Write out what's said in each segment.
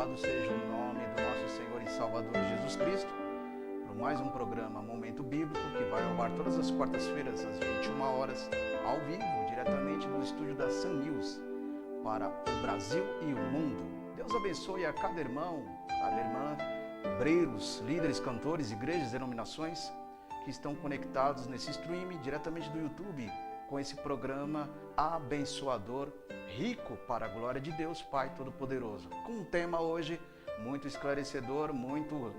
Louvado seja o nome do nosso Senhor e Salvador Jesus Cristo, por mais um programa Momento Bíblico, que vai ao ar todas as quartas-feiras, às 21 horas, ao vivo, diretamente do estúdio da Sun News, para o Brasil e o mundo. Deus abençoe a cada irmão, cada irmã, obreiros, líderes, cantores, igrejas, denominações, que estão conectados nesse streaming, diretamente do YouTube, com esse programa abençoador, rico para a glória de Deus Pai Todo-Poderoso. Com um tema hoje muito esclarecedor, muito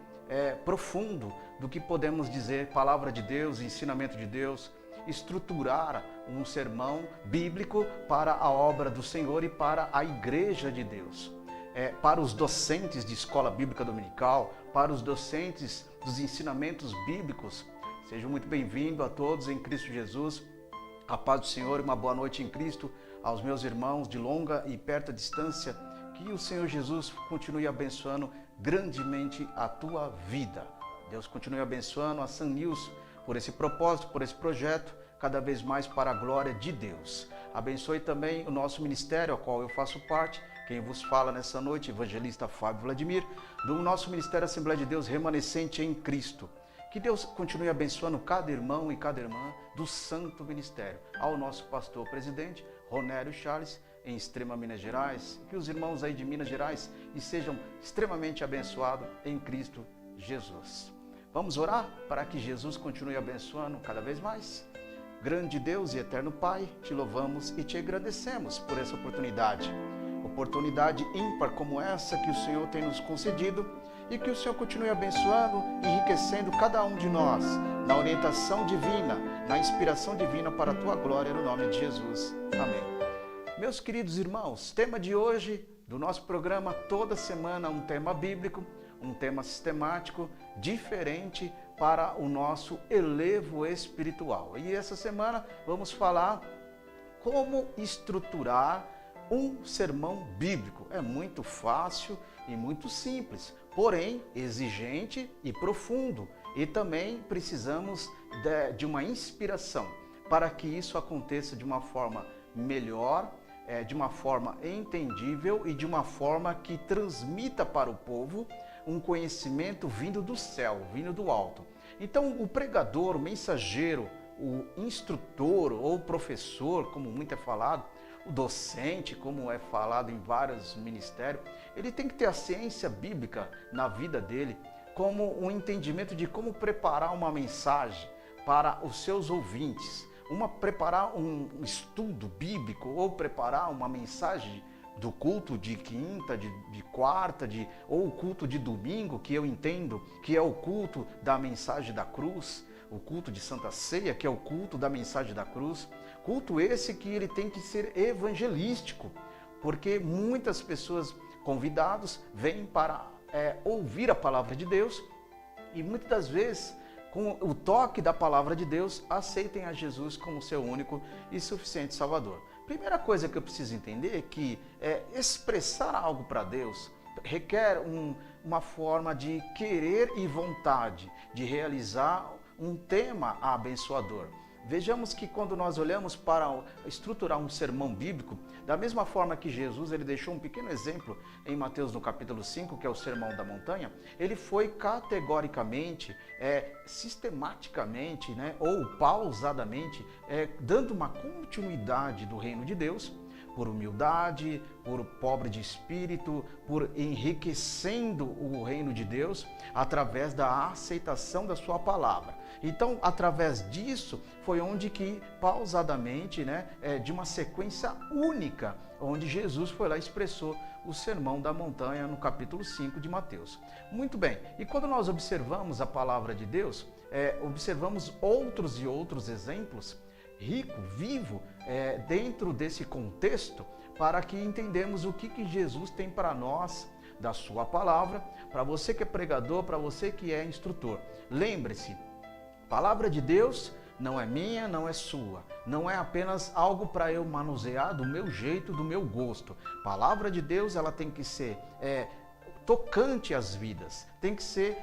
profundo do que podemos dizer, palavra de Deus, ensinamento de Deus, estruturar um sermão bíblico para a obra do Senhor e para a igreja de Deus. Para os docentes de escola bíblica dominical, para os docentes dos ensinamentos bíblicos. Sejam muito bem-vindos a todos em Cristo Jesus. A paz do Senhor e uma boa noite em Cristo aos meus irmãos de longa e perto distância. Que o Senhor Jesus continue abençoando grandemente a tua vida. Deus continue abençoando a Sun News por esse propósito, por esse projeto, cada vez mais para a glória de Deus. Abençoe também o nosso ministério, ao qual eu faço parte. Quem vos fala nessa noite, evangelista Fábio Vladimir, do nosso Ministério Assembleia de Deus Remanescente em Cristo. Que Deus continue abençoando cada irmão e cada irmã do Santo Ministério. Ao nosso pastor presidente, Ronério Charles, em Extrema Minas Gerais. Que os irmãos aí de Minas Gerais sejam extremamente abençoados em Cristo Jesus. Vamos orar para que Jesus continue abençoando cada vez mais. Grande Deus e eterno Pai, te louvamos e te agradecemos por essa oportunidade. Oportunidade ímpar como essa que o Senhor tem nos concedido, e que o Senhor continue abençoando, enriquecendo cada um de nós, na orientação divina, na inspiração divina para a tua glória, no nome de Jesus. Amém. Meus queridos irmãos, tema de hoje do nosso programa, toda semana um tema bíblico, um tema sistemático, diferente para o nosso elevo espiritual. E essa semana vamos falar como estruturar um sermão bíblico. É muito fácil e muito simples, porém exigente e profundo. E também precisamos de uma inspiração para que isso aconteça de uma forma melhor, de uma forma entendível e de uma forma que transmita para o povo um conhecimento vindo do céu, vindo do alto. Então o pregador, o mensageiro, o instrutor ou professor, como muito é falado, o docente, como é falado em vários ministérios, ele tem que ter a ciência bíblica na vida dele, como um entendimento de como preparar uma mensagem para os seus ouvintes, preparar um estudo bíblico ou preparar uma mensagem do culto de quinta, de quarta, ou o culto de domingo, que eu entendo que é o culto da mensagem da cruz, o culto de Santa Ceia, que é o culto da mensagem da cruz. Culto esse que ele tem que ser evangelístico, porque muitas pessoas convidados vêm para ouvir a palavra de Deus e muitas das vezes, com o toque da palavra de Deus, aceitem a Jesus como seu único e suficiente Salvador. Primeira coisa que eu preciso entender é que expressar algo para Deus requer uma forma de querer e vontade de realizar um tema abençoador. Vejamos que quando nós olhamos para estruturar um sermão bíblico, da mesma forma que Jesus ele deixou um pequeno exemplo em Mateus no capítulo 5, que é o Sermão da Montanha, ele foi categoricamente, sistematicamente, ou pausadamente, dando uma continuidade do reino de Deus, por humildade, por pobre de espírito, por enriquecendo o reino de Deus através da aceitação da sua palavra. Então, através disso, foi onde que, pausadamente, de uma sequência única, onde Jesus foi lá e expressou o Sermão da Montanha no capítulo 5 de Mateus. Muito bem, e quando nós observamos a palavra de Deus, observamos outros e outros exemplos, rico, vivo, dentro desse contexto, para que entendamos o que Jesus tem para nós da sua palavra, para você que é pregador, para você que é instrutor. Lembre-se, palavra de Deus não é minha, não é sua, não é apenas algo para eu manusear do meu jeito, do meu gosto. Palavra de Deus, ela tem que ser tocante às vidas, tem que ser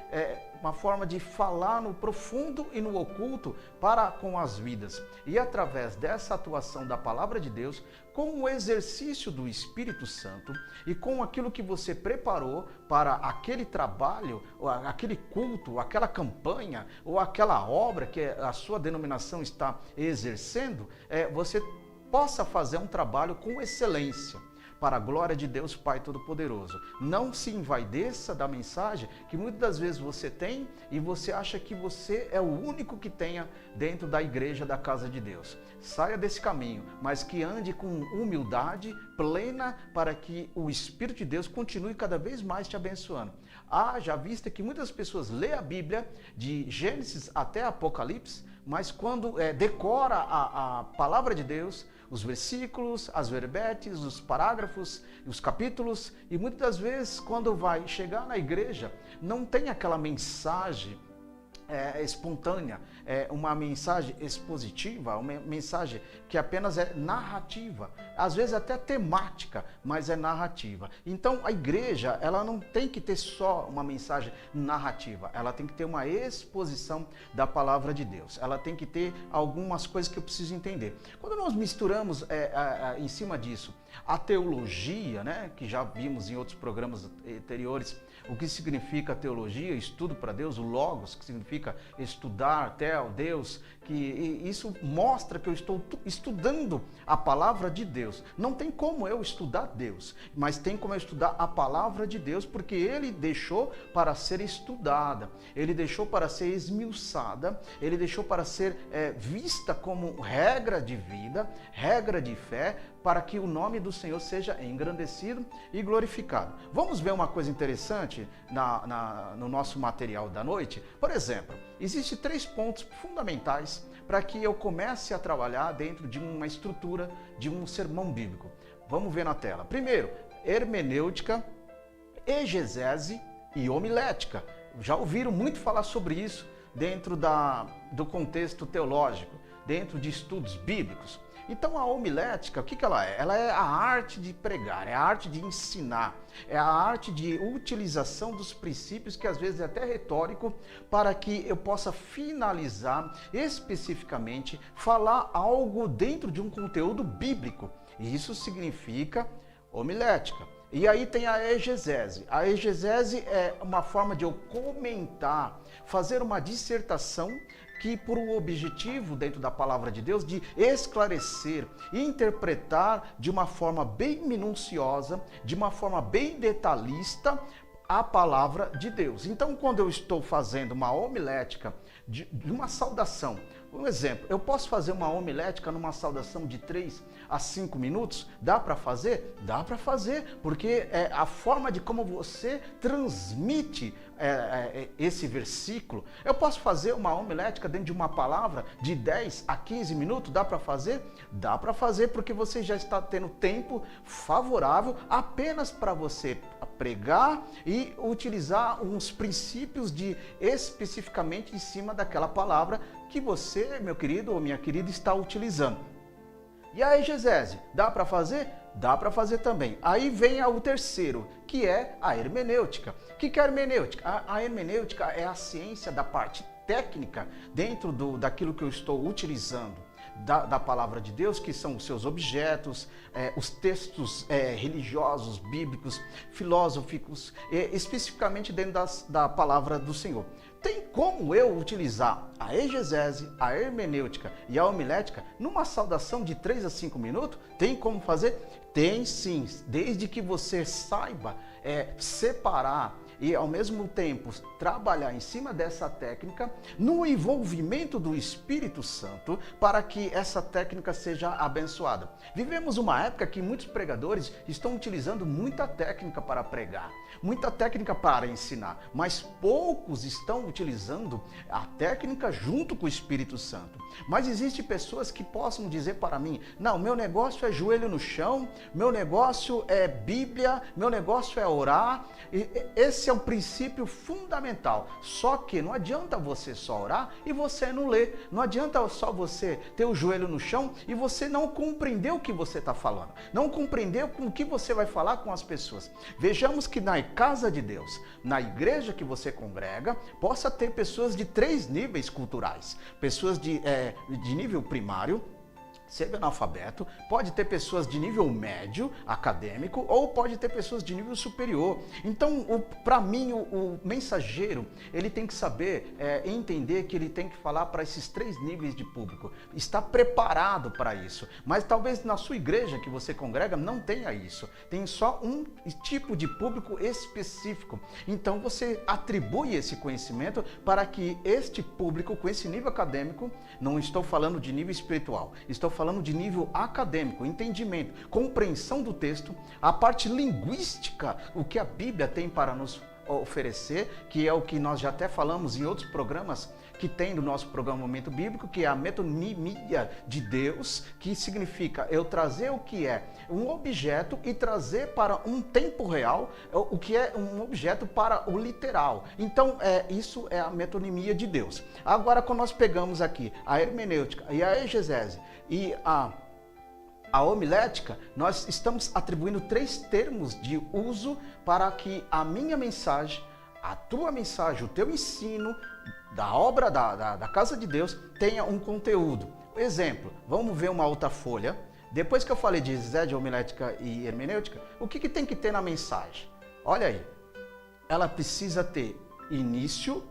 uma forma de falar no profundo e no oculto para com as vidas. E através dessa atuação da palavra de Deus, com o exercício do Espírito Santo e com aquilo que você preparou para aquele trabalho, ou aquele culto, aquela campanha ou aquela obra que a sua denominação está exercendo, você possa fazer um trabalho com excelência, para a glória de Deus Pai Todo-Poderoso. Não se envaideça da mensagem que muitas das vezes você tem e você acha que você é o único que tenha dentro da igreja da casa de Deus. Saia desse caminho, mas que ande com humildade plena para que o Espírito de Deus continue cada vez mais te abençoando. Já vista que muitas pessoas lêem a Bíblia de Gênesis até Apocalipse, mas quando decora a palavra de Deus, os versículos, as verbetes, os parágrafos, os capítulos, e muitas das vezes quando vai chegar na igreja, não tem aquela mensagem espontânea, uma mensagem expositiva, uma mensagem que apenas é narrativa, às vezes até temática, mas é narrativa. Então a igreja, ela não tem que ter só uma mensagem narrativa, ela tem que ter uma exposição da palavra de Deus, ela tem que ter algumas coisas que eu preciso entender. Quando nós misturamos em cima disso a teologia, né, que já vimos em outros programas anteriores, o que significa teologia, estudo para Deus, o logos, que significa estudar até o Deus, que isso mostra que eu estou estudando a palavra de Deus. Não tem como eu estudar Deus, mas tem como eu estudar a palavra de Deus, porque Ele deixou para ser estudada, Ele deixou para ser esmiuçada, Ele deixou para ser vista como regra de vida, regra de fé, para que o nome do Senhor seja engrandecido e glorificado. Vamos ver uma coisa interessante no nosso material da noite? Por exemplo, existem 3 pontos fundamentais para que eu comece a trabalhar dentro de uma estrutura de um sermão bíblico. Vamos ver na tela. Primeiro, hermenêutica, exegese e homilética. Já ouviram muito falar sobre isso dentro do contexto teológico, dentro de estudos bíblicos. Então a homilética, o que ela é? Ela é a arte de pregar, é a arte de ensinar, é a arte de utilização dos princípios, que às vezes é até retórico, para que eu possa finalizar especificamente, falar algo dentro de um conteúdo bíblico. E isso significa homilética. E aí tem a exegese. A exegese é uma forma de eu comentar, fazer uma dissertação que por um objetivo dentro da palavra de Deus de esclarecer e interpretar de uma forma bem minuciosa, de uma forma bem detalhista a palavra de Deus. Então, quando eu estou fazendo uma homilética de uma saudação, um exemplo, eu posso fazer uma homilética numa saudação de 3 a 5 minutos? Dá para fazer? Dá para fazer, porque é a forma de como você transmite esse versículo. Eu posso fazer uma homilética dentro de uma palavra de 10 a 15 minutos? Dá para fazer? Dá para fazer, porque você já está tendo tempo favorável apenas para você pregar e utilizar uns princípios especificamente em cima daquela palavra que você, meu querido ou minha querida, está utilizando. E a exegese, dá para fazer? Dá para fazer também. Aí vem o terceiro, que é a hermenêutica. O que é a hermenêutica? A hermenêutica é a ciência da parte técnica dentro daquilo que eu estou utilizando da palavra de Deus, que são os seus objetos, os textos religiosos, bíblicos, filosóficos, especificamente dentro da palavra do Senhor. Tem como eu utilizar a exegese, a hermenêutica e a homilética numa saudação de 3 a 5 minutos? Tem como fazer? Tem sim, desde que você saiba separar e ao mesmo tempo trabalhar em cima dessa técnica no envolvimento do Espírito Santo para que essa técnica seja abençoada. Vivemos uma época que muitos pregadores estão utilizando muita técnica para pregar, muita técnica para ensinar, mas poucos estão utilizando a técnica junto com o Espírito Santo. Mas existem pessoas que possam dizer para mim: não, meu negócio é joelho no chão, meu negócio é Bíblia, meu negócio é orar. Esse Esse é o princípio fundamental. Só que não adianta você só orar e você não ler. Não adianta só você ter o joelho no chão e você não compreender o que você está falando. Não compreender com o que você vai falar com as pessoas. Vejamos que na casa de Deus, na igreja que você congrega, possa ter pessoas de 3 níveis culturais. Pessoas de nível primário, ser analfabeto, pode ter pessoas de nível médio, acadêmico, ou pode ter pessoas de nível superior. Então, para mim, o mensageiro, ele tem que saber entender que ele tem que falar para esses 3 níveis de público, está preparado para isso. Mas talvez na sua igreja que você congrega não tenha isso, tem só um tipo de público específico. Então, você atribui esse conhecimento para que este público, com esse nível acadêmico, não estou falando de nível espiritual, estou falando de nível acadêmico, entendimento, compreensão do texto, a parte linguística, o que a Bíblia tem para nos oferecer, que é o que nós já até falamos em outros programas que tem do nosso programa Momento Bíblico, que é a metonimia de Deus, que significa eu trazer o que é um objeto e trazer para um tempo real o que é um objeto para o literal. Então, isso é a metonimia de Deus. Agora, quando nós pegamos aqui a hermenêutica e a exegese e a homilética, nós estamos atribuindo 3 termos de uso para que a minha mensagem, a tua mensagem, o teu ensino da obra da casa de Deus tenha um conteúdo. Exemplo, vamos ver uma outra folha. Depois que eu falei de exegese, homilética e hermenêutica, o que tem que ter na mensagem? Olha aí, ela precisa ter início,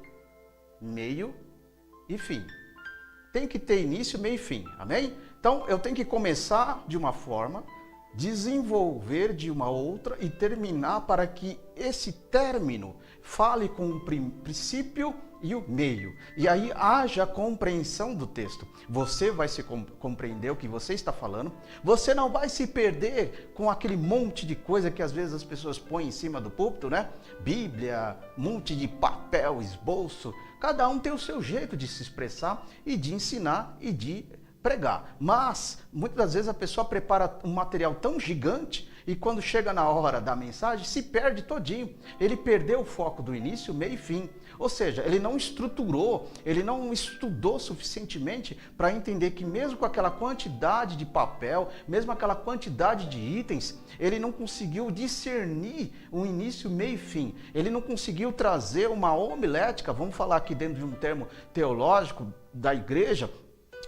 meio e fim. Tem que ter início, meio e fim, amém? Então, eu tenho que começar de uma forma, desenvolver de uma outra e terminar para que esse término fale com o princípio e o meio. E aí haja compreensão do texto. Você vai se compreender o que você está falando. Você não vai se perder com aquele monte de coisa que às vezes as pessoas põem em cima do púlpito, né? Bíblia, monte de papel, esboço. Cada um tem o seu jeito de se expressar e de ensinar e de pregar. Mas, muitas das vezes a pessoa prepara um material tão gigante e quando chega na hora da mensagem, se perde todinho. Ele perdeu o foco do início, meio e fim. Ou seja, ele não estruturou, ele não estudou suficientemente para entender que mesmo com aquela quantidade de papel, mesmo aquela quantidade de itens, ele não conseguiu discernir o início, meio e fim. Ele não conseguiu trazer uma homilética, vamos falar aqui dentro de um termo teológico da igreja,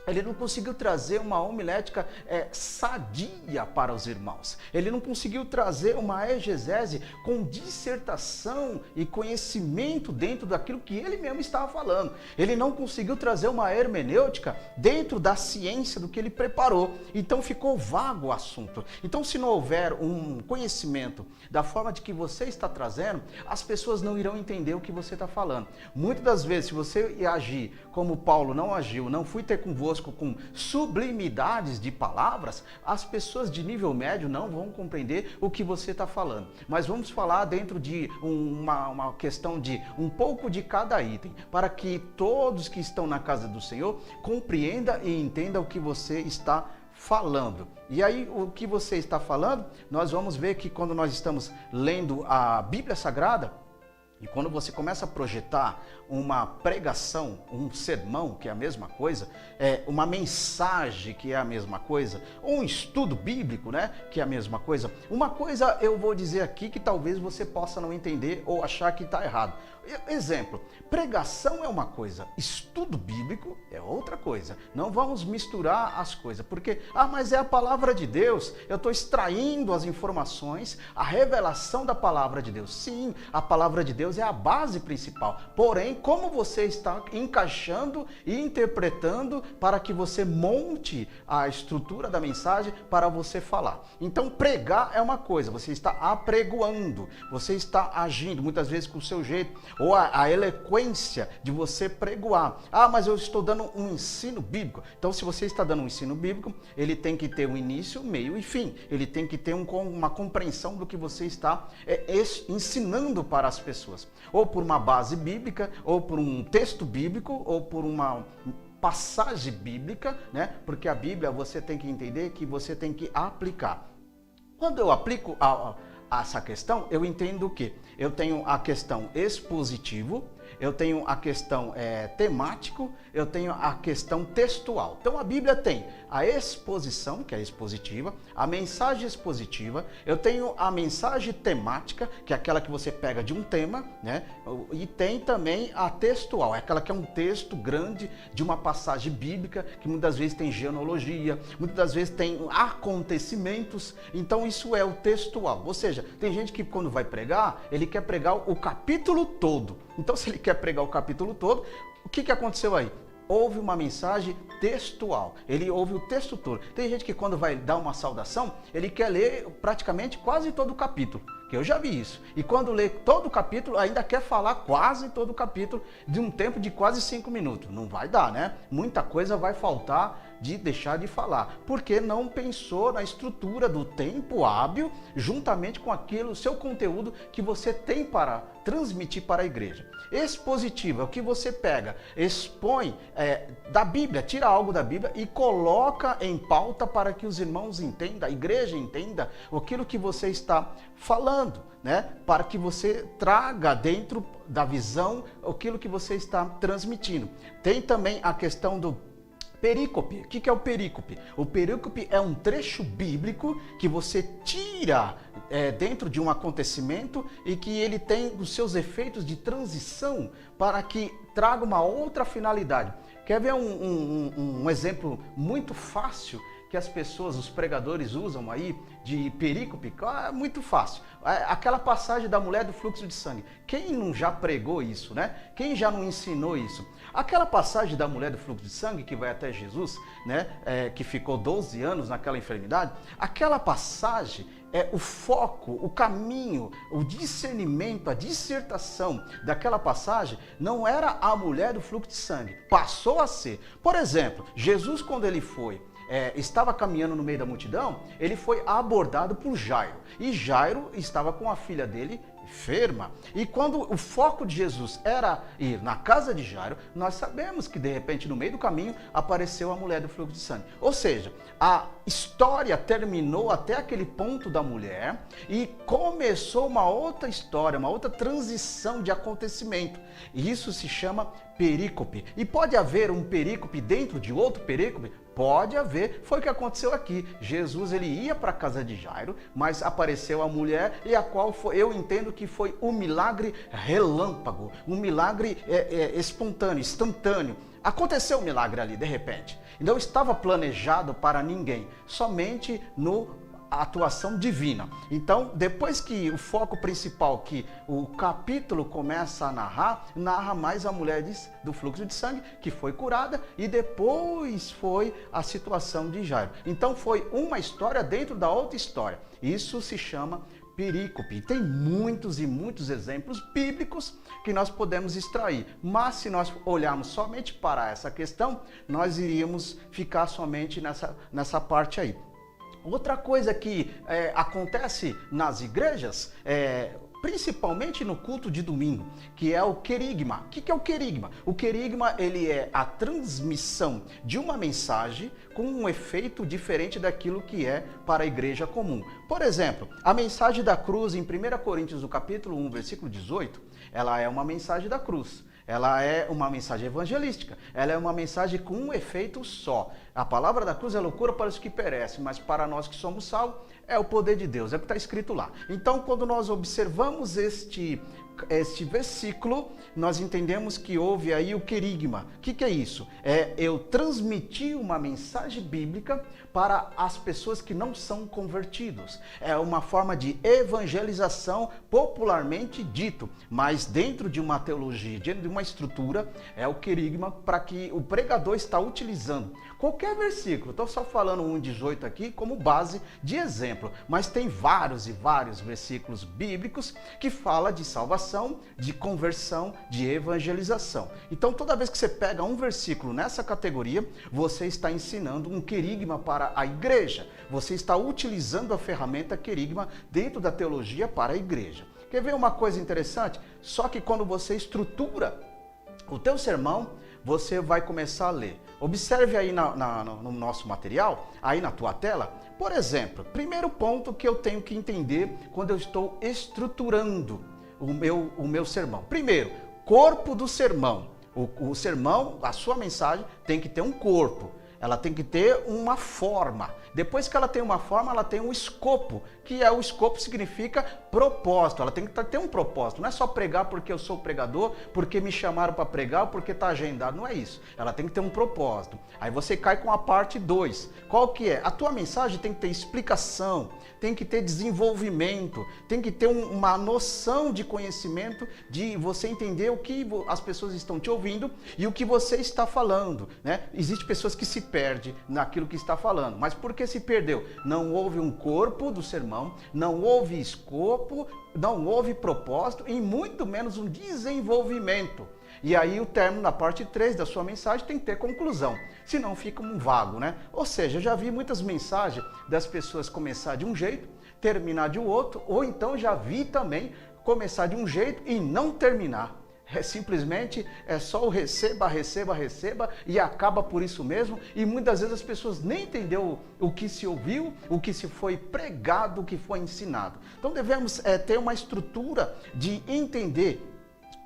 ele não conseguiu trazer uma homilética sadia para os irmãos. Ele não conseguiu trazer uma exegese com dissertação e conhecimento dentro daquilo que ele mesmo estava falando. Ele não conseguiu trazer uma hermenêutica dentro da ciência do que ele preparou. Então ficou vago o assunto. Então, se não houver um conhecimento da forma de que você está trazendo, as pessoas não irão entender o que você está falando. Muitas das vezes, se você agir como Paulo não agiu, não fui ter convosco com sublimidades de palavras, as pessoas de nível médio não vão compreender o que você está falando. Mas vamos falar dentro de uma questão de um pouco de cada item, para que todos que estão na casa do Senhor compreendam e entendam o que você está falando. E aí, o que você está falando, nós vamos ver que quando nós estamos lendo a Bíblia Sagrada, e quando você começa a projetar uma pregação, um sermão, que é a mesma coisa, uma mensagem, que é a mesma coisa, ou um estudo bíblico, né, que é a mesma coisa, uma coisa eu vou dizer aqui que talvez você possa não entender ou achar que está errado. Exemplo, pregação é uma coisa, estudo bíblico é outra coisa. Não vamos misturar as coisas, porque, mas é a palavra de Deus, eu estou extraindo as informações, a revelação da palavra de Deus. Sim, a palavra de Deus é a base principal, porém, como você está encaixando e interpretando para que você monte a estrutura da mensagem para você falar. Então, pregar é uma coisa, você está apregoando, você está agindo, muitas vezes com o seu jeito, ou a eloquência de você pregoar. Mas eu estou dando um ensino bíblico. Então, se você está dando um ensino bíblico, ele tem que ter um início, meio e fim. Ele tem que ter uma compreensão do que você está ensinando para as pessoas. Ou por uma base bíblica, ou por um texto bíblico, ou por uma passagem bíblica, né? Porque a Bíblia você tem que entender que você tem que aplicar. Quando eu aplico essa questão, eu entendo que eu tenho a questão expositivo, eu tenho a questão temático, eu tenho a questão textual. Então a Bíblia tem a exposição, que é expositiva, a mensagem expositiva, eu tenho a mensagem temática, que é aquela que você pega de um tema, né? E tem também a textual, é aquela que é um texto grande de uma passagem bíblica, que muitas vezes tem genealogia, muitas das vezes tem acontecimentos, então isso é o textual. Ou seja, tem gente que quando vai pregar, ele quer pregar o capítulo todo. Então se ele quer pregar o capítulo todo, o que aconteceu aí? Houve uma mensagem textual, ele ouve o texto todo. Tem gente que quando vai dar uma saudação, ele quer ler praticamente quase todo o capítulo, que eu já vi isso. E quando lê todo o capítulo, ainda quer falar quase todo o capítulo de um tempo de quase 5 minutos. Não vai dar, né? Muita coisa vai faltar de deixar de falar, porque não pensou na estrutura do tempo hábil, juntamente com aquilo, seu conteúdo que você tem para transmitir para a igreja. Expositivo é o que você pega, expõe da Bíblia, tira algo da Bíblia e coloca em pauta para que os irmãos entendam, a igreja entenda aquilo que você está falando, né? Para que você traga dentro da visão aquilo que você está transmitindo. Tem também a questão do perícope. O que é o perícope? O perícope é um trecho bíblico que você tira dentro de um acontecimento e que ele tem os seus efeitos de transição para que traga uma outra finalidade. Quer ver um exemplo muito fácil que as pessoas, os pregadores usam aí de perícope? É muito fácil. Aquela passagem da mulher do fluxo de sangue. Quem não já pregou isso, né? Quem já não ensinou isso? Aquela passagem da mulher do fluxo de sangue que vai até Jesus, né? Que ficou 12 anos naquela enfermidade. Aquela passagem o foco, o caminho, o discernimento, a dissertação daquela passagem não era a mulher do fluxo de sangue. Passou a ser. Por exemplo, Jesus quando ele estava caminhando no meio da multidão, ele foi abordado por Jairo. E Jairo estava com a filha dele enferma. E quando o foco de Jesus era ir na casa de Jairo, nós sabemos que de repente no meio do caminho apareceu a mulher do fluxo de sangue. Ou seja, a história terminou até aquele ponto da mulher e começou uma outra história, uma outra transição de acontecimento. E isso se chama perícope. E pode haver um perícope dentro de outro perícope? Pode haver, foi o que aconteceu aqui. Jesus ele ia para a casa de Jairo, mas apareceu a mulher e a qual eu entendo que foi um milagre relâmpago, um milagre espontâneo, instantâneo. Aconteceu um milagre ali, de repente. Não estava planejado para ninguém, somente a atuação divina. Então, depois que o foco principal, que o capítulo começa a narra mais a mulher do fluxo de sangue, que foi curada, e depois foi a situação de Jairo. Então, foi uma história dentro da outra história. Isso se chama perícope. Tem muitos e muitos exemplos bíblicos que nós podemos extrair, mas se nós olharmos somente para essa questão, nós iríamos ficar somente nessa parte aí. Outra coisa que acontece nas igrejas, principalmente no culto de domingo, que é o querigma. O que é o querigma? O querigma ele é a transmissão de uma mensagem com um efeito diferente daquilo que é para a igreja comum. Por exemplo, a mensagem da cruz em 1 Coríntios, no capítulo 1, versículo 18, ela é uma mensagem da cruz. Ela é uma mensagem evangelística, ela é uma mensagem com um efeito só. A palavra da cruz é loucura para os que perecem, mas para nós que somos salvos é o poder de Deus, é o que está escrito lá. Então, quando nós observamos este versículo, nós entendemos que houve aí o querigma. O que é isso? É eu transmitir uma mensagem bíblica para as pessoas que não são convertidos. É uma forma de evangelização popularmente dito, mas dentro de uma teologia, dentro de uma estrutura, é o querigma para que o pregador está utilizando qualquer versículo. Estou só falando 1,18 aqui como base de exemplo, mas tem vários e vários versículos bíblicos que falam de salvação, de conversão, de evangelização. Então, toda vez que você pega um versículo nessa categoria, você está ensinando um querigma para a igreja. Você está utilizando a ferramenta querigma dentro da teologia para a igreja. Quer ver uma coisa interessante? Só que quando você estrutura o teu sermão, você vai começar a ler. Observe aí no nosso material, aí na tua tela, por exemplo, primeiro ponto que eu tenho que entender quando eu estou estruturando o meu sermão. Primeiro, corpo do sermão. O sermão, a sua mensagem tem que ter um corpo. Ela tem que ter uma forma. Depois que ela tem uma forma, ela tem um escopo, que o escopo significa propósito. Ela tem que ter um propósito. Não é só pregar porque eu sou pregador, porque me chamaram para pregar, porque está agendado. Não é isso. Ela tem que ter um propósito. Aí você cai com a parte 2. Qual que é? A tua mensagem tem que ter explicação, tem que ter desenvolvimento, tem que ter uma noção de conhecimento, de você entender o que as pessoas estão te ouvindo e o que você está falando, né? Existem pessoas que se perdem naquilo que está falando. Mas por que se perdeu? Não houve um corpo do sermão, não houve escopo, não houve propósito e muito menos um desenvolvimento. E aí o término da parte 3 da sua mensagem tem que ter conclusão, senão fica um vago, né? Ou seja, eu já vi muitas mensagens das pessoas começar de um jeito, terminar de outro, ou então já vi também começar de um jeito e não terminar. Simplesmente é só o receba, receba, receba e acaba por isso mesmo, e muitas vezes as pessoas nem entenderam o que se ouviu, o que se foi pregado, o que foi ensinado. Então devemos ter uma estrutura de entender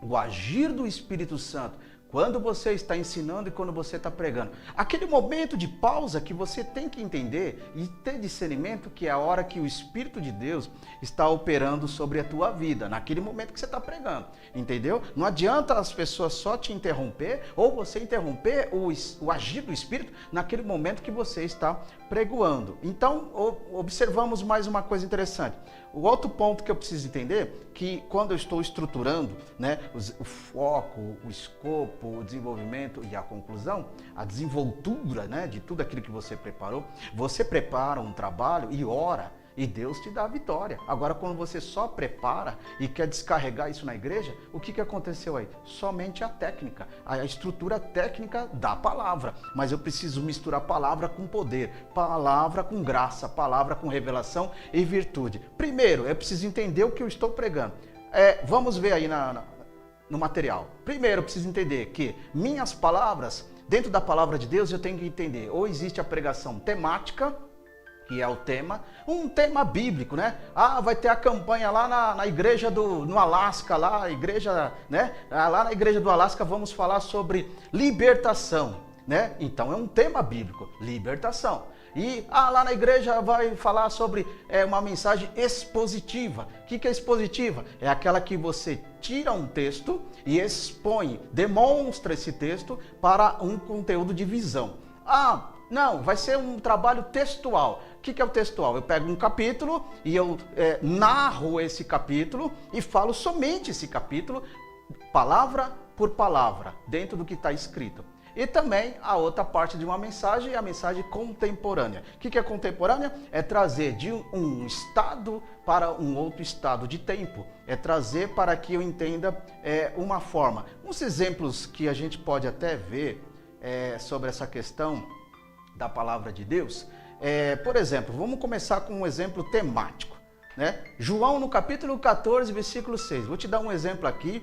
o agir do Espírito Santo quando você está ensinando e quando você está pregando. Aquele momento de pausa que você tem que entender e ter discernimento, que é a hora que o Espírito de Deus está operando sobre a tua vida, naquele momento que você está pregando, entendeu? Não adianta as pessoas só te interromper ou você interromper o agir do Espírito naquele momento que você está pregoando. Então, observamos mais uma coisa interessante. O outro ponto que eu preciso entender, que quando eu estou estruturando, né, o foco, o escopo, o desenvolvimento e a conclusão, a desenvoltura, né, de tudo aquilo que você preparou, você prepara um trabalho e ora, e Deus te dá a vitória. Agora, quando você só prepara e quer descarregar isso na igreja, o que aconteceu aí? Somente a técnica, a estrutura técnica da palavra. Mas eu preciso misturar palavra com poder, palavra com graça, palavra com revelação e virtude. Primeiro, eu preciso entender o que eu estou pregando. Vamos ver aí no material. Primeiro, eu preciso entender que minhas palavras, dentro da palavra de Deus, eu tenho que entender, ou existe a pregação temática, que é o tema, um tema bíblico, né? Vai ter a campanha lá na igreja no Alasca, lá a igreja, né? Lá na igreja do Alasca vamos falar sobre libertação, né? Então é um tema bíblico, libertação. E lá na igreja vai falar sobre uma mensagem expositiva. O que é expositiva? É aquela que você tira um texto e expõe, demonstra esse texto para um conteúdo de visão. Não, vai ser um trabalho textual. O que é o textual? Eu pego um capítulo e eu narro esse capítulo e falo somente esse capítulo, palavra por palavra, dentro do que está escrito. E também a outra parte de uma mensagem é a mensagem contemporânea. O que é contemporânea? É trazer de um estado para um outro estado de tempo. É trazer para que eu entenda uma forma. Uns exemplos que a gente pode até ver sobre essa questão da palavra de Deus. Por exemplo, vamos começar com um exemplo temático, né? João no capítulo 14, versículo 6. Vou te dar um exemplo aqui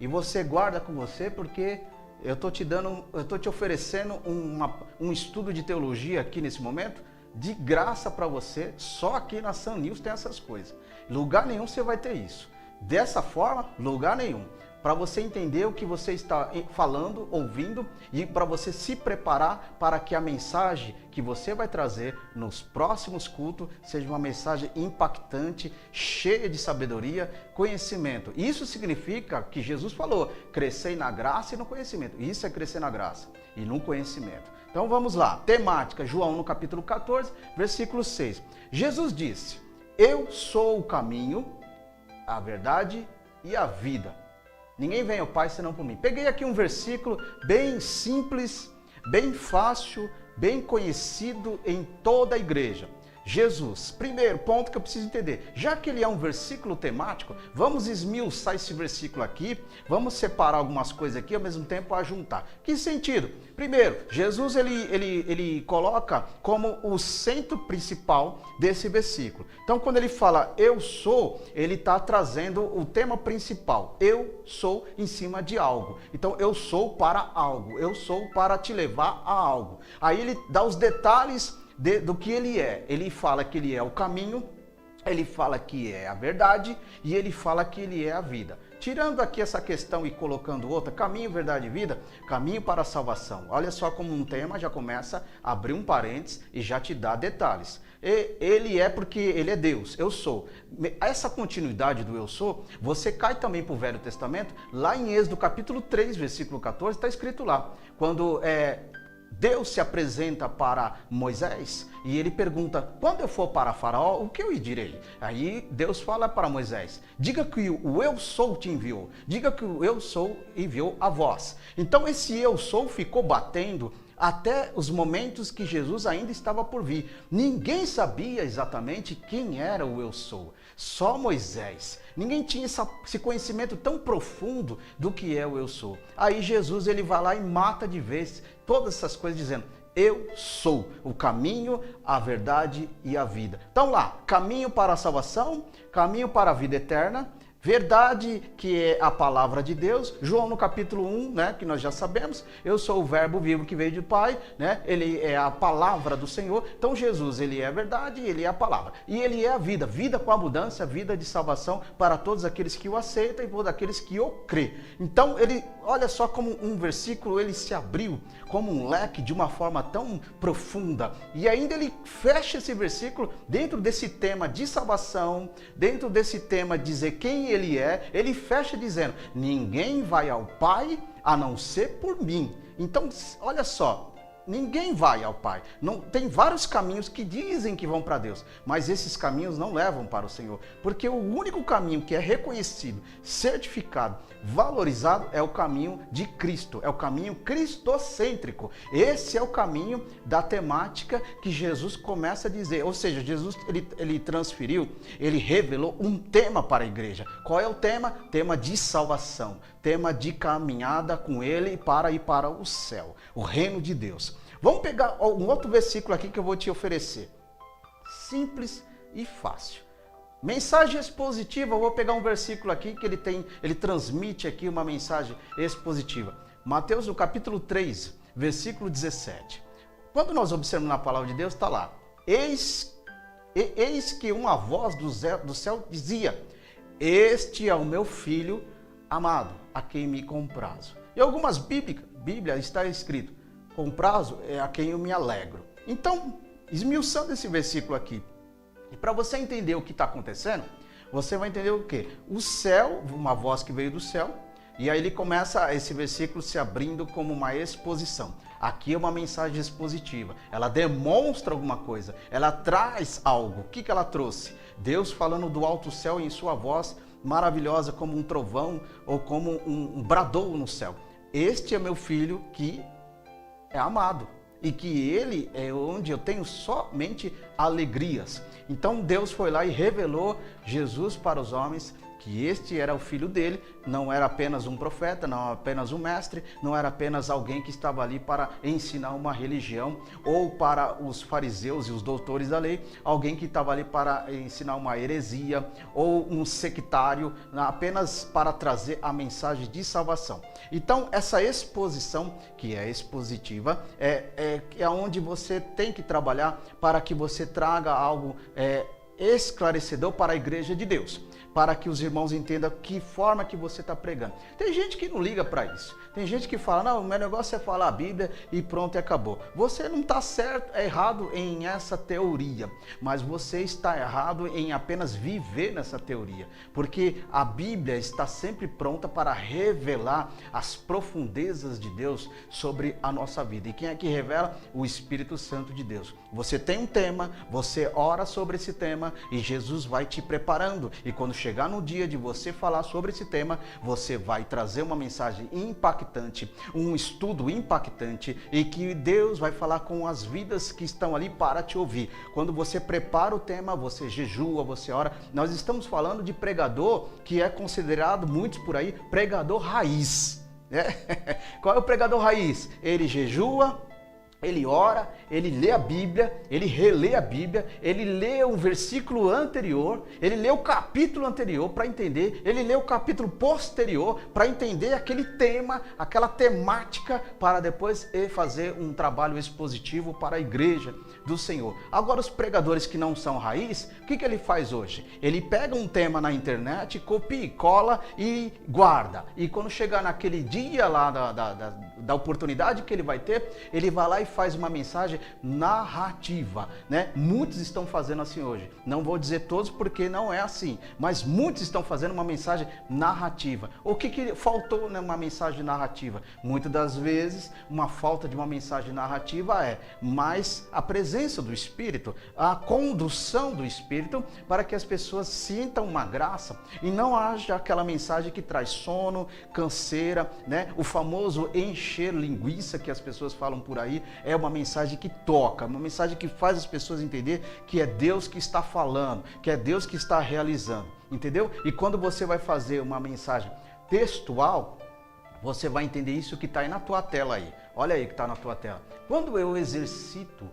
e você guarda com você, porque eu estou te oferecendo um estudo de teologia aqui nesse momento, de graça para você. Só aqui na Sun News tem essas coisas. Lugar nenhum você vai ter isso. Dessa forma, lugar nenhum. Para você entender o que você está falando, ouvindo, e para você se preparar para que a mensagem que você vai trazer nos próximos cultos seja uma mensagem impactante, cheia de sabedoria, conhecimento. Isso significa que Jesus falou, crescei na graça e no conhecimento. Isso é crescer na graça e no conhecimento. Então vamos lá, temática, João no capítulo 14, versículo 6. Jesus disse, eu sou o caminho, a verdade e a vida. Ninguém vem ao Pai senão por mim. Peguei aqui um versículo bem simples, bem fácil, bem conhecido em toda a igreja. Jesus, primeiro ponto que eu preciso entender, já que ele é um versículo temático, vamos esmiuçar esse versículo aqui, vamos separar algumas coisas aqui, ao mesmo tempo ajuntar. Que sentido? Primeiro, Jesus ele coloca como o centro principal desse versículo. Então, quando ele fala eu sou, ele está trazendo o tema principal. Eu sou em cima de algo. Então, eu sou para algo. Eu sou para te levar a algo. Aí ele dá os detalhes do que ele é. Ele fala que ele é o caminho, ele fala que é a verdade e ele fala que ele é a vida. Tirando aqui essa questão e colocando outra, caminho, verdade e vida, caminho para a salvação. Olha só como um tema já começa a abrir um parênteses e já te dá detalhes. Ele é porque ele é Deus, eu sou. Essa continuidade do eu sou, você cai também para o Velho Testamento, lá em Êxodo capítulo 3, versículo 14, está escrito lá, quando Deus se apresenta para Moisés e ele pergunta, quando eu for para Faraó, o que eu lhe direi? Aí Deus fala para Moisés, diga que o eu sou te enviou, diga que o eu sou enviou a vós. Então esse eu sou ficou batendo até os momentos que Jesus ainda estava por vir. Ninguém sabia exatamente quem era o eu sou, só Moisés. Ninguém tinha esse conhecimento tão profundo do que é o eu sou. Aí Jesus ele vai lá e mata de vez todas essas coisas dizendo, eu sou o caminho, a verdade e a vida. Então lá, caminho para a salvação, caminho para a vida eterna, verdade que é a palavra de Deus, João no capítulo 1, né, que nós já sabemos, eu sou o verbo vivo que veio do Pai, né, ele é a palavra do Senhor, então Jesus ele é a verdade, ele é a palavra, e ele é a vida, vida com abundância, vida de salvação para todos aqueles que o aceitam e todos aqueles que o crê. Então ele, olha só como um versículo ele se abriu como um leque de uma forma tão profunda, e ainda ele fecha esse versículo dentro desse tema de salvação, dentro desse tema de dizer quem ele é, ele fecha dizendo, ninguém vai ao Pai a não ser por mim. Então, olha só, ninguém vai ao Pai. Não, tem vários caminhos que dizem que vão para Deus, mas esses caminhos não levam para o Senhor, porque o único caminho que é reconhecido, certificado, valorizado é o caminho de Cristo, é o caminho cristocêntrico. Esse é o caminho da temática que Jesus começa a dizer, ou seja, Jesus ele transferiu, ele revelou um tema para a igreja. Qual é o tema? Tema de salvação, tema de caminhada com ele para ir para o céu, o reino de Deus. Vamos pegar um outro versículo aqui que eu vou te oferecer. Simples e fácil. Mensagem expositiva, eu vou pegar um versículo aqui que ele transmite aqui uma mensagem expositiva. Mateus no capítulo 3, versículo 17. Quando nós observamos na palavra de Deus, está lá. Eis que uma voz do céu dizia, este é o meu filho amado, a quem me comprazo. Em algumas Bíblias está escrito, comprazo é a quem eu me alegro. Então, esmiuçando esse versículo aqui, e para você entender o que está acontecendo, você vai entender o quê? O céu, uma voz que veio do céu, e aí ele começa esse versículo se abrindo como uma exposição. Aqui é uma mensagem expositiva, ela demonstra alguma coisa, ela traz algo. O que ela trouxe? Deus falando do alto céu em sua voz maravilhosa como um trovão ou como um bradou no céu. Este é meu filho que é amado e que ele é onde eu tenho somente alegrias. Então Deus foi lá e revelou Jesus para os homens que este era o filho dele, não era apenas um profeta, não era apenas um mestre, não era apenas alguém que estava ali para ensinar uma religião, ou para os fariseus e os doutores da lei, alguém que estava ali para ensinar uma heresia, ou um sectário, apenas para trazer a mensagem de salvação. Então, essa exposição, que é expositiva, é onde você tem que trabalhar para que você traga algo esclarecedor para a igreja de Deus, para que os irmãos entendam que forma que você está pregando. Tem gente que não liga para isso. Tem gente que fala, não, o meu negócio é falar a Bíblia e pronto, e acabou. Você não está errado em essa teoria, mas você está errado em apenas viver nessa teoria, porque a Bíblia está sempre pronta para revelar as profundezas de Deus sobre a nossa vida. E quem é que revela? O Espírito Santo de Deus. Você tem um tema, você ora sobre esse tema e Jesus vai te preparando. E quando chegar no dia de você falar sobre esse tema, você vai trazer uma mensagem impactante, um estudo impactante e que Deus vai falar com as vidas que estão ali para te ouvir. Quando você prepara o tema, você jejua, você ora. Nós estamos falando de pregador que é considerado, muitos por aí, pregador raiz. Qual é o pregador raiz? Ele jejua, ele ora, ele lê a Bíblia, ele relê a Bíblia, ele lê um versículo anterior, ele lê o capítulo anterior para entender, ele lê o capítulo posterior para entender aquele tema, aquela temática, para depois fazer um trabalho expositivo para a igreja do Senhor. Agora, os pregadores que não são raiz, o que ele faz hoje? Ele pega um tema na internet, copia, cola e guarda. E quando chegar naquele dia lá da oportunidade que ele vai ter, ele vai lá e faz uma mensagem narrativa, né? Muitos estão fazendo assim hoje. Não vou dizer todos porque não é assim, mas muitos estão fazendo uma mensagem narrativa. O que faltou numa mensagem narrativa? Muitas das vezes, uma falta de uma mensagem narrativa é mais a presença do Espírito, a condução do Espírito para que as pessoas sintam uma graça e não haja aquela mensagem que traz sono, canseira, né? O famoso encher linguiça que as pessoas falam por aí. É uma mensagem que toca, uma mensagem que faz as pessoas entender que é Deus que está falando, que é Deus que está realizando, entendeu? E quando você vai fazer uma mensagem textual, você vai entender isso que está aí na tua tela aí. Olha aí que está na tua tela. Quando eu exercito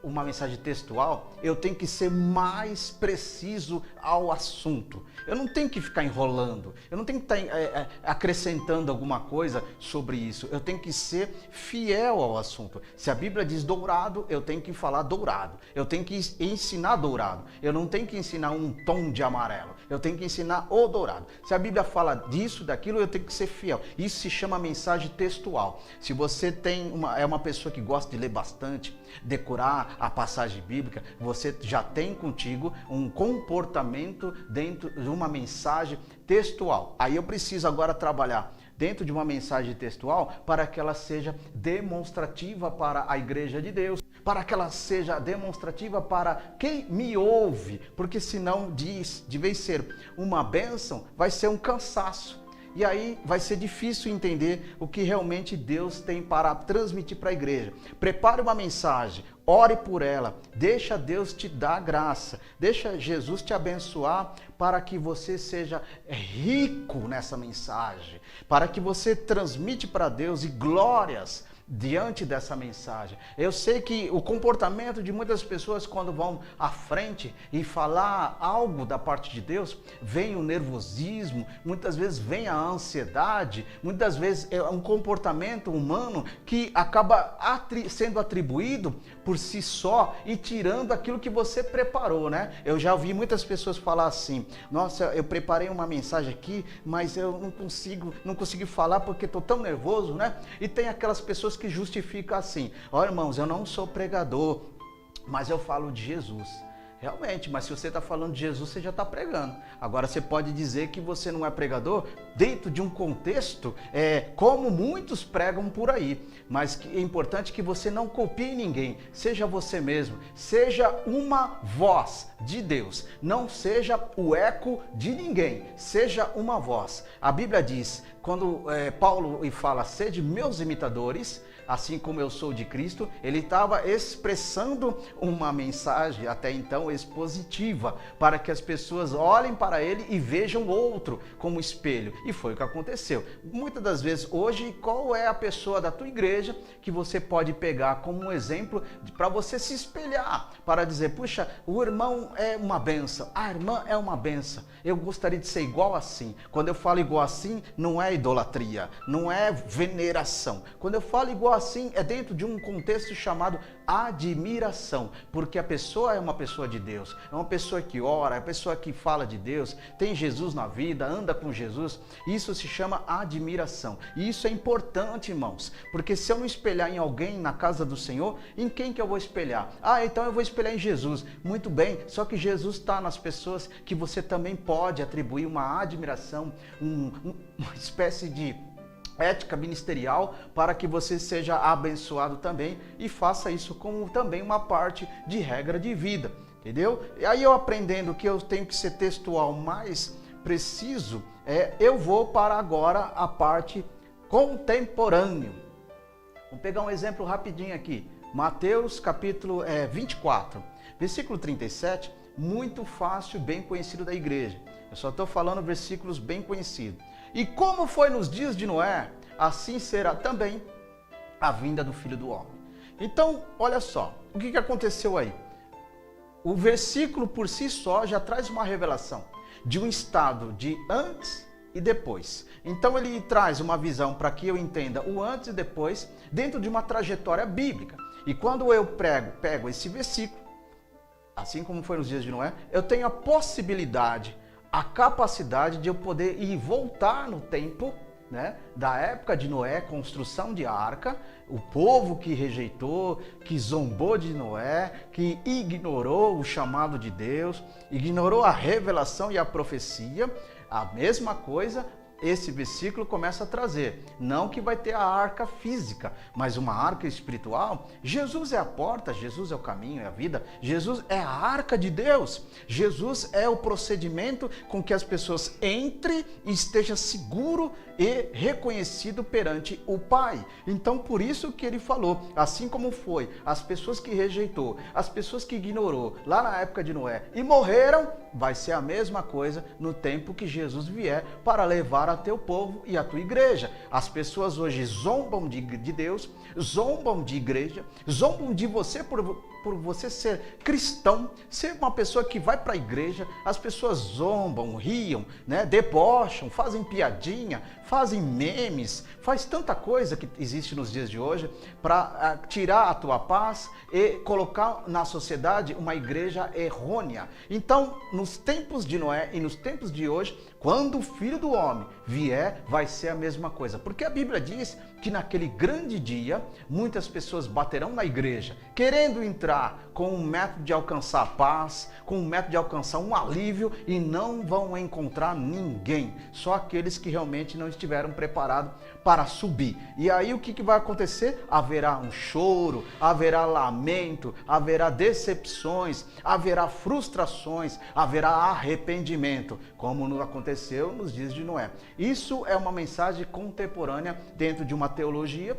uma mensagem textual, eu tenho que ser mais preciso ao assunto. Eu não tenho que ficar enrolando, eu não tenho que estar acrescentando alguma coisa sobre isso. Eu tenho que ser fiel ao assunto. Se a Bíblia diz dourado, eu tenho que falar dourado. Eu tenho que ensinar dourado. Eu não tenho que ensinar um tom de amarelo. Eu tenho que ensinar o dourado. Se a Bíblia fala disso, daquilo, eu tenho que ser fiel. Isso se chama mensagem textual. Se você é uma pessoa que gosta de ler bastante, decorar a passagem bíblica, você já tem contigo um comportamento dentro de uma mensagem textual. Aí eu preciso agora trabalhar dentro de uma mensagem textual para que ela seja demonstrativa para a igreja de Deus, para que ela seja demonstrativa para quem me ouve, porque senão de vez ser uma bênção, vai ser um cansaço. E aí vai ser difícil entender o que realmente Deus tem para transmitir para a igreja. Prepare uma mensagem, ore por ela, deixa Deus te dar graça, deixa Jesus te abençoar para que você seja rico nessa mensagem, para que você transmite para Deus e glórias diante dessa mensagem. Eu sei que o comportamento de muitas pessoas quando vão à frente e falar algo da parte de Deus, vem o nervosismo, muitas vezes vem a ansiedade, muitas vezes é um comportamento humano que acaba sendo atribuído por si só e tirando aquilo que você preparou, né? Eu já ouvi muitas pessoas falar assim: nossa, eu preparei uma mensagem aqui, mas eu não consigo falar porque estou tão nervoso, né? E tem aquelas pessoas que justificam assim: olha, irmãos, eu não sou pregador, mas eu falo de Jesus. Realmente, mas se você está falando de Jesus, você já está pregando. Agora, você pode dizer que você não é pregador dentro de um contexto, como muitos pregam por aí. Mas é importante que você não copie ninguém. Seja você mesmo. Seja uma voz de Deus. Não seja o eco de ninguém. Seja uma voz. A Bíblia diz, quando Paulo fala, sede meus imitadores, assim como eu sou de Cristo, ele estava expressando uma mensagem até então expositiva, para que as pessoas olhem para ele e vejam o outro como espelho. E foi o que aconteceu. Muitas das vezes, hoje, qual é a pessoa da tua igreja que você pode pegar como um exemplo para você se espelhar, para dizer, puxa, o irmão é uma benção, a irmã é uma benção, eu gostaria de ser igual assim. Quando eu falo igual assim, não é idolatria, não é veneração. Quando eu falo igual assim, é dentro de um contexto chamado admiração, porque a pessoa é uma pessoa de Deus, é uma pessoa que ora, é uma pessoa que fala de Deus, tem Jesus na vida, anda com Jesus. Isso se chama admiração. E isso é importante, irmãos, porque se eu não espelhar em alguém na casa do Senhor, em quem que eu vou espelhar? Ah, então eu vou espelhar em Jesus. Muito bem, só que Jesus está nas pessoas que você também pode atribuir uma admiração, uma espécie de ética ministerial, para que você seja abençoado também e faça isso como também uma parte de regra de vida. entendeu? E aí eu aprendendo que eu tenho que ser textual mais preciso, eu vou para agora a parte contemporânea. Vamos pegar um exemplo rapidinho aqui. Mateus capítulo 24, versículo 37, muito fácil, bem conhecido da igreja. Eu só estou falando versículos bem conhecidos. E como foi nos dias de Noé, assim será também a vinda do Filho do Homem. Então, olha só, o que aconteceu aí? O versículo por si só já traz uma revelação de um estado de antes e depois. Então ele traz uma visão para que eu entenda o antes e depois dentro de uma trajetória bíblica. E quando eu pego esse versículo, assim como foi nos dias de Noé, eu tenho a possibilidade, a capacidade de eu poder ir voltar no tempo, né, da época de Noé, construção de arca, o povo que rejeitou, que zombou de Noé, que ignorou o chamado de Deus, ignorou a revelação e a profecia, a mesma coisa. Esse versículo começa a trazer, não que vai ter a arca física, mas uma arca espiritual. Jesus é a porta, Jesus é o caminho, é a vida, Jesus é a arca de Deus, Jesus é o procedimento com que as pessoas entrem e estejam seguro e reconhecido perante o Pai. Então por isso que ele falou, assim como foi as pessoas que rejeitou, as pessoas que ignorou lá na época de Noé e morreram, vai ser a mesma coisa no tempo que Jesus vier para levar a teu povo e a tua igreja. As pessoas hoje zombam de Deus, zombam de igreja, zombam de você por você ser cristão, ser uma pessoa que vai para a igreja. As pessoas zombam, riam, né, debocham, fazem piadinha, fazem memes, faz tanta coisa que existe nos dias de hoje para tirar a tua paz e colocar na sociedade uma igreja errônea. Então, nos tempos de Noé e nos tempos de hoje, quando o Filho do Homem vier, vai ser a mesma coisa. Porque a Bíblia diz que naquele grande dia, muitas pessoas baterão na igreja, querendo entrar com um método de alcançar a paz, com um método de alcançar um alívio, e não vão encontrar ninguém. Só aqueles que realmente não estiveram preparados para subir. E aí o que vai acontecer? Haverá um choro, haverá lamento, haverá decepções, haverá frustrações, haverá arrependimento, como aconteceu nos dias de Noé. Isso é uma mensagem contemporânea dentro de uma teologia,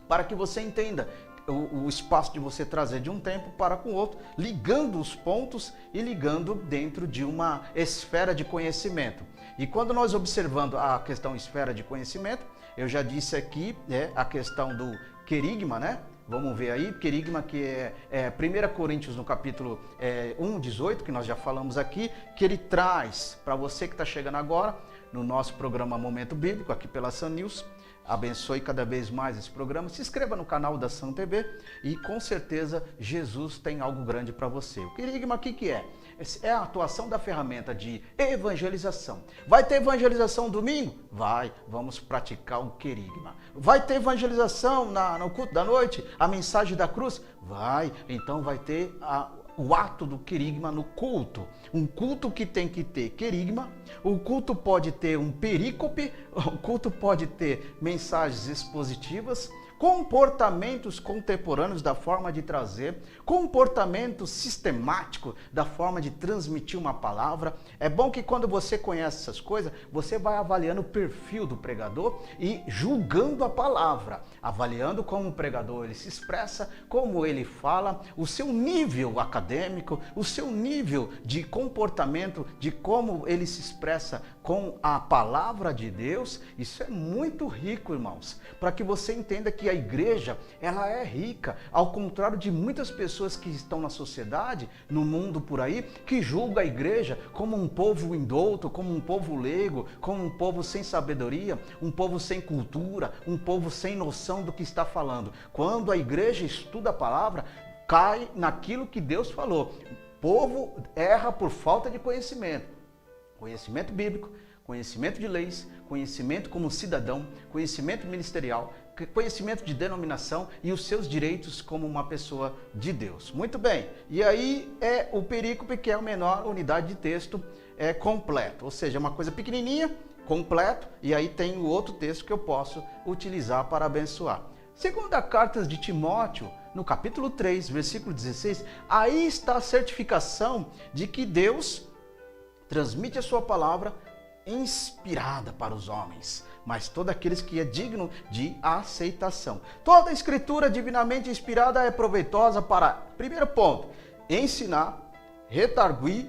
para que você entenda o espaço de você trazer de um tempo para com o outro, ligando os pontos e ligando dentro de uma esfera de conhecimento. E quando nós observando a questão esfera de conhecimento, eu já disse aqui a questão do querigma, né? Vamos ver aí, querigma, que é 1 Coríntios no capítulo 1, 18, que nós já falamos aqui, que ele traz para você que está chegando agora no nosso programa Momento Bíblico, aqui pela Sun News. Abençoe cada vez mais esse programa, se inscreva no canal da Sun TV e com certeza Jesus tem algo grande para você. O querigma, o que é? É a atuação da ferramenta de evangelização. Vai ter evangelização domingo? Vai, vamos praticar o querigma. Vai ter evangelização no culto da noite? A mensagem da cruz? Vai, então vai ter o ato do querigma no culto. Um culto que tem que ter querigma, o culto pode ter um perícope, o culto pode ter mensagens expositivas, comportamentos contemporâneos da forma de trazer, comportamento sistemático da forma de transmitir uma palavra. É bom que quando você conhece essas coisas, você vai avaliando o perfil do pregador e julgando a palavra, avaliando como o pregador ele se expressa, como ele fala, o seu nível acadêmico, o seu nível de comportamento, de como ele se expressa com a palavra de Deus. Isso é muito rico, irmãos, para que você entenda que a igreja, ela é rica, ao contrário de muitas pessoas que estão na sociedade, no mundo por aí, que julga a igreja como um povo indouto, como um povo leigo, como um povo sem sabedoria, um povo sem cultura, um povo sem noção do que está falando. Quando a igreja estuda a palavra, cai naquilo que Deus falou. O povo erra por falta de conhecimento. Conhecimento bíblico, conhecimento de leis, conhecimento como cidadão, conhecimento ministerial, conhecimento de denominação e os seus direitos como uma pessoa de Deus. Muito bem, e aí é o perícope, que é a menor unidade de texto completo, ou seja, uma coisa pequenininha, completo, e aí tem o outro texto que eu posso utilizar para abençoar. Segundo a carta de Timóteo, no capítulo 3, versículo 16, aí está a certificação de que Deus transmite a sua palavra inspirada para os homens, mas todos aqueles que é digno de aceitação. Toda a escritura divinamente inspirada é proveitosa para, primeiro ponto, ensinar, redarguir,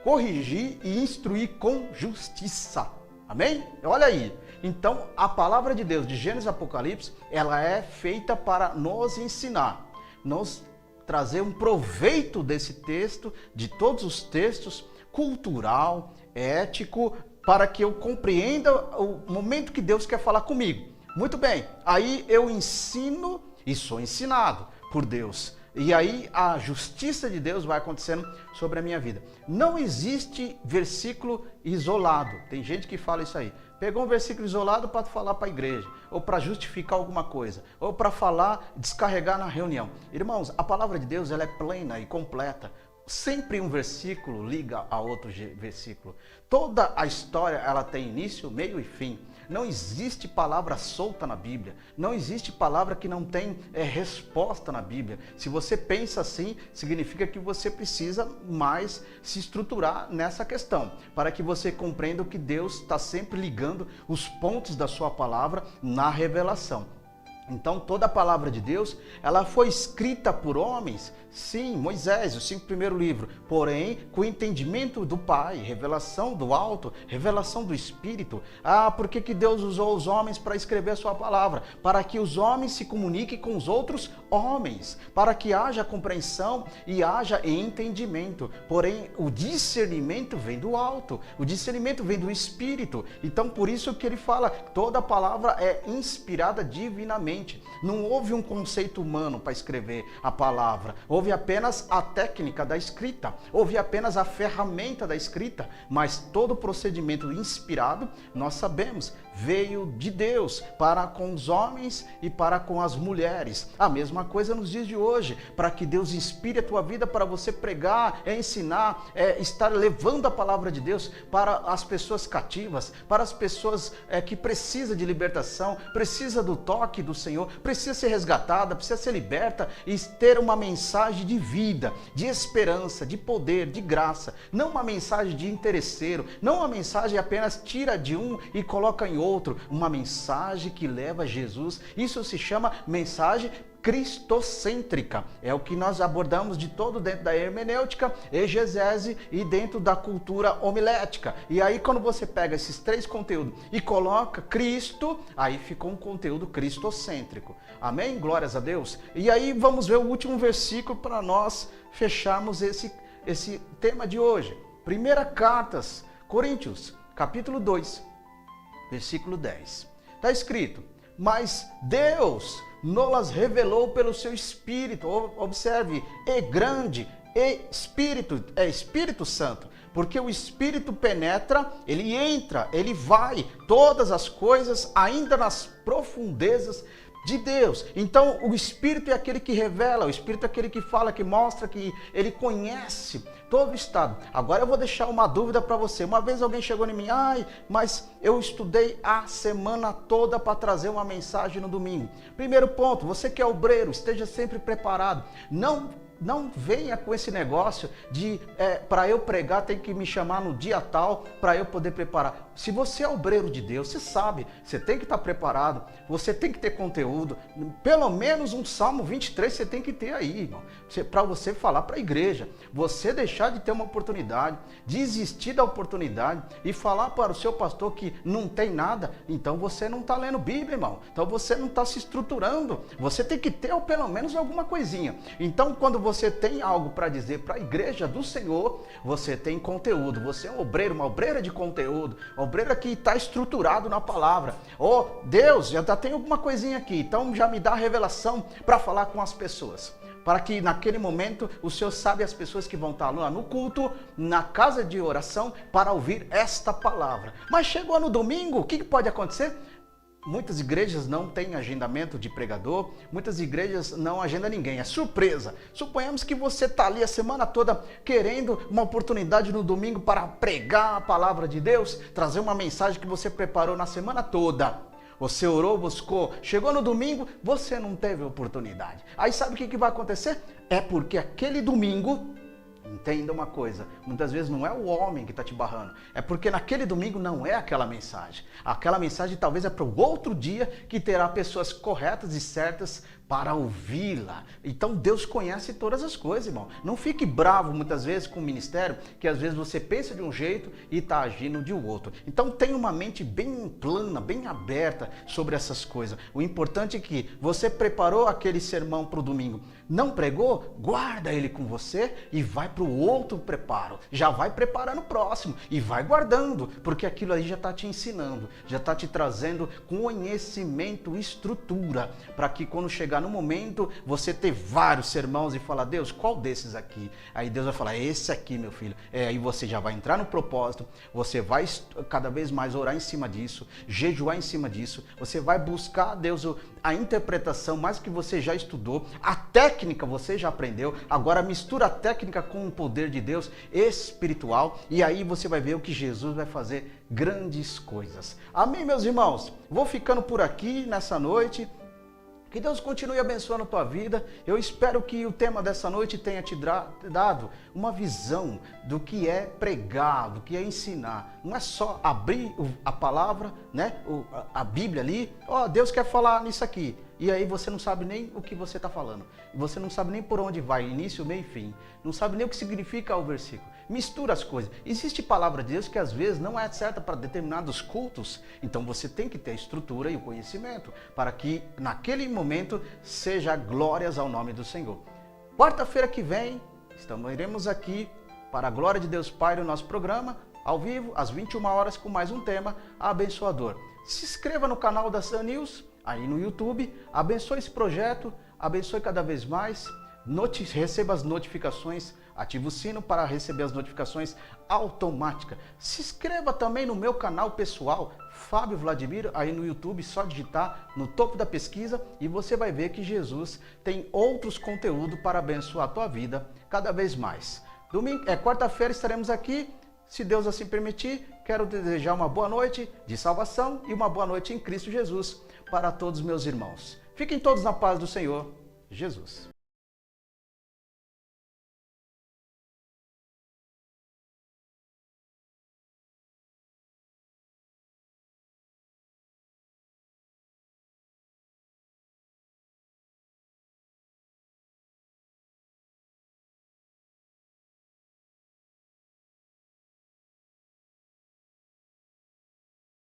corrigir e instruir com justiça. Amém? Olha aí. Então, a palavra de Deus de Gênesis e Apocalipse, ela é feita para nos ensinar, nos trazer um proveito desse texto, de todos os textos, cultural, ético, para que eu compreenda o momento que Deus quer falar comigo. Muito bem, aí eu ensino e sou ensinado por Deus. E aí a justiça de Deus vai acontecendo sobre a minha vida. Não existe versículo isolado. Tem gente que fala isso aí. Pegou um versículo isolado para falar para a igreja, ou para justificar alguma coisa, ou para falar, descarregar na reunião. Irmãos, a palavra de Deus ela é plena e completa. Sempre um versículo liga a outro versículo. Toda a história ela tem início, meio e fim. Não existe palavra solta na Bíblia. Não existe palavra que não tem resposta na Bíblia. Se você pensa assim, significa que você precisa mais se estruturar nessa questão, para que você compreenda que Deus está sempre ligando os pontos da sua palavra na revelação. Então, toda a palavra de Deus, ela foi escrita por homens, sim, Moisés, os 5 primeiros livros, porém, com o entendimento do Pai, revelação do alto, revelação do Espírito. Por que Deus usou os homens para escrever a sua palavra? Para que os homens se comuniquem com os outros homens, para que haja compreensão e haja entendimento. Porém, o discernimento vem do alto, o discernimento vem do Espírito. Então, por isso que ele fala, toda a palavra é inspirada divinamente. Não houve um conceito humano para escrever a palavra, houve apenas a técnica da escrita, houve apenas a ferramenta da escrita, mas todo o procedimento inspirado, nós sabemos, veio de Deus para com os homens e para com as mulheres. A mesma coisa nos dias de hoje, para que Deus inspire a tua vida para você pregar, ensinar, estar levando a palavra de Deus para as pessoas cativas, para as pessoas que precisam de libertação, precisa do toque do Senhor, precisa ser resgatada, precisa ser liberta e ter uma mensagem de vida, de esperança, de poder, de graça. Não uma mensagem de interesseiro, não uma mensagem apenas tira de um e coloca em outro. Uma mensagem que leva a Jesus. Isso se chama mensagem cristocêntrica. É o que nós abordamos de todo dentro da hermenêutica, exegese e dentro da cultura homilética. E aí quando você pega esses 3 conteúdos e coloca Cristo, aí ficou um conteúdo cristocêntrico. Amém? Glórias a Deus. E aí vamos ver o último versículo para nós fecharmos esse tema de hoje. 1 Cartas, Coríntios, capítulo 2, versículo 10. Está escrito, mas Deus nos revelou pelo seu Espírito. Observe, é grande, é Espírito Santo, porque o Espírito penetra, ele entra, ele vai, todas as coisas, ainda nas profundezas de Deus. Então, o Espírito é aquele que revela, o Espírito é aquele que fala, que mostra, que ele conhece todo o estado. Agora eu vou deixar uma dúvida para você. Uma vez alguém chegou em mim, mas eu estudei a semana toda para trazer uma mensagem no domingo. Primeiro ponto, você que é obreiro, esteja sempre preparado. Não venha com esse negócio de para eu pregar tem que me chamar no dia tal para eu poder preparar. Se você é obreiro de Deus, você sabe, você tem que estar preparado, você tem que ter conteúdo, pelo menos um Salmo 23 você tem que ter aí, irmão, para você falar para a igreja. Você deixar de ter uma oportunidade, desistir da oportunidade e falar para o seu pastor que não tem nada, então você não está lendo Bíblia, irmão, então você não está se estruturando, você tem que ter pelo menos alguma coisinha. Então quando você tem algo para dizer para a igreja do Senhor, você tem conteúdo, você é um obreiro, uma obreira de conteúdo, uma obreira que está estruturado na palavra. Deus, já tem alguma coisinha aqui, então já me dá a revelação para falar com as pessoas, para que naquele momento o Senhor sabe as pessoas que vão estar lá no culto, na casa de oração, para ouvir esta palavra. Mas chegou no domingo, o que pode acontecer? Muitas igrejas não têm agendamento de pregador, muitas igrejas não agendam ninguém, é surpresa. Suponhamos que você está ali a semana toda querendo uma oportunidade no domingo para pregar a palavra de Deus, trazer uma mensagem que você preparou na semana toda. Você orou, buscou, chegou no domingo, você não teve oportunidade. Aí sabe o que vai acontecer? É porque aquele domingo, entenda uma coisa, muitas vezes não é o homem que está te barrando, é porque naquele domingo não é aquela mensagem. Aquela mensagem talvez é para o outro dia que terá pessoas corretas e certas para ouvi-la. Então Deus conhece todas as coisas, irmão. Não fique bravo muitas vezes com o ministério, que às vezes você pensa de um jeito e está agindo de outro. Então tenha uma mente bem plana, bem aberta sobre essas coisas. O importante é que você preparou aquele sermão para o domingo, não pregou? Guarda ele com você e vai para o outro preparo. Já vai preparando o próximo e vai guardando, porque aquilo aí já está te ensinando, já está te trazendo conhecimento, estrutura, para que quando chegar no momento, você ter vários sermãos e falar, Deus, qual desses aqui? Aí Deus vai falar, esse aqui, meu filho. Aí você já vai entrar no propósito, você vai cada vez mais orar em cima disso, jejuar em cima disso, você vai buscar, Deus, a interpretação, mais que você já estudou, a técnica você já aprendeu, agora mistura a técnica com o poder de Deus espiritual, e aí você vai ver o que Jesus vai fazer grandes coisas. Amém, meus irmãos? Vou ficando por aqui nessa noite. Que Deus continue abençoando a tua vida. Eu espero que o tema dessa noite tenha te dado uma visão do que é pregar, do que é ensinar. Não é só abrir a palavra, né? A Bíblia ali. Ó, Deus quer falar nisso aqui. E aí você não sabe nem o que você está falando. Você não sabe nem por onde vai, início, meio e fim. Não sabe nem o que significa o versículo. Mistura as coisas. Existe palavra de Deus que às vezes não é certa para determinados cultos. Então você tem que ter a estrutura e o conhecimento para que naquele momento seja glórias ao nome do Senhor. Quarta-feira que vem, iremos aqui para a glória de Deus Pai no nosso programa, ao vivo, às 21 horas, com mais um tema abençoador. Se inscreva no canal da Sun News, aí no YouTube, abençoe esse projeto, abençoe cada vez mais, receba as notificações, ative o sino para receber as notificações automáticas. Se inscreva também no meu canal pessoal, Fábio Vladimir, aí no YouTube, só digitar no topo da pesquisa e você vai ver que Jesus tem outros conteúdos para abençoar a tua vida cada vez mais. Quarta-feira estaremos aqui, se Deus assim permitir. Quero desejar uma boa noite de salvação e uma boa noite em Cristo Jesus para todos meus irmãos. Fiquem todos na paz do Senhor Jesus.